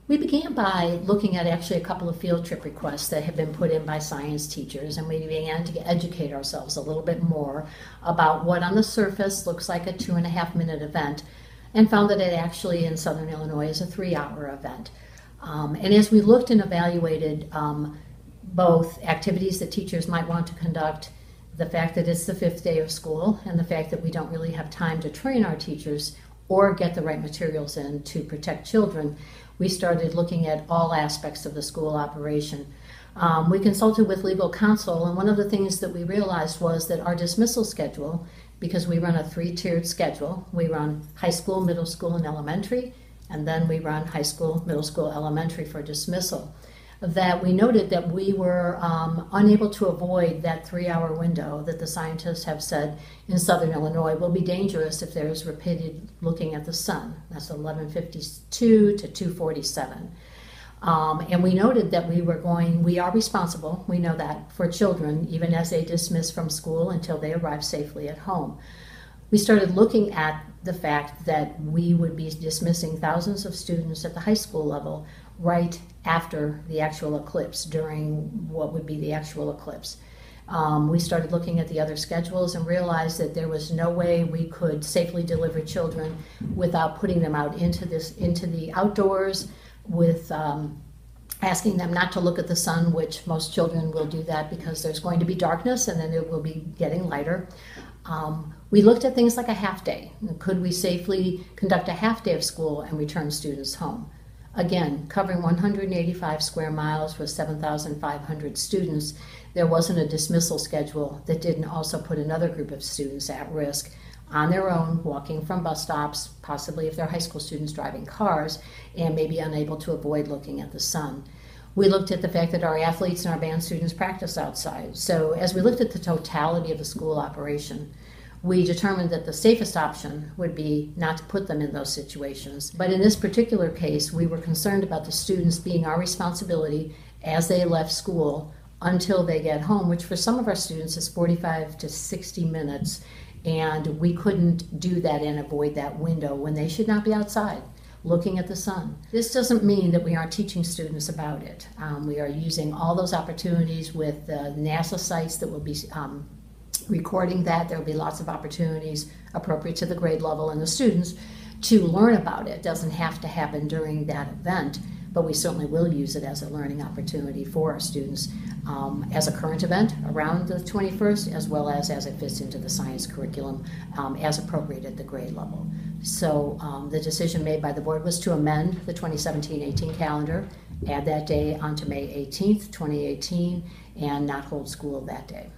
We began by looking at actually a couple of field trip requests that had been put in by science teachers, and we began to educate ourselves a little bit more about what on the surface looks like a 2.5-minute event, and found that it actually in Southern Illinois is a 3-hour event. And as we looked and evaluated both activities that teachers might want to conduct, the fact that it's the 5th day of school, and the fact that we don't really have time to train our teachers or get the right materials in to protect children, we started looking at all aspects of the school operation. We consulted with legal counsel, and one of the things that we realized was that our dismissal schedule, because we run a 3-tiered schedule, we run high school, middle school, and elementary, and then we run high school, middle school, elementary for dismissal, that we noted that we were unable to avoid that 3-hour window that the scientists have said in Southern Illinois will be dangerous if there's repeated looking at the sun. That's 11:52 to 2:47. And we noted that we are responsible, we know that, for children, even as they dismiss from school until they arrive safely at home. We started looking at the fact that we would be dismissing thousands of students at the high school level right after the actual eclipse, during what would be the actual eclipse. We started looking at the other schedules and realized that there was no way we could safely deliver children without putting them out into the outdoors, with asking them not to look at the sun, which most children will do that because there's going to be darkness and then it will be getting lighter. We looked at things like a half day. Could we safely conduct a half day of school and return students home? Again, covering 185 square miles with 7,500 students, there wasn't a dismissal schedule that didn't also put another group of students at risk on their own, walking from bus stops, possibly if they're high school students driving cars, and maybe unable to avoid looking at the sun. We looked at the fact that our athletes and our band students practice outside. So as we looked at the totality of the school operation, we determined that the safest option would be not to put them in those situations. But in this particular case, we were concerned about the students being our responsibility as they left school until they get home, which for some of our students is 45 to 60 minutes. And we couldn't do that and avoid that window when they should not be outside looking at the sun. This doesn't mean that we aren't teaching students about it. We are using all those opportunities with the NASA sites that will be recording that. There will be lots of opportunities appropriate to the grade level and the students to learn about it. It doesn't have to happen during that event, but we certainly will use it as a learning opportunity for our students as a current event around the 21st, as well as it fits into the science curriculum as appropriate at the grade level. So the decision made by the board was to amend the 2017-18 calendar, add that day onto May 18th, 2018, and not hold school that day.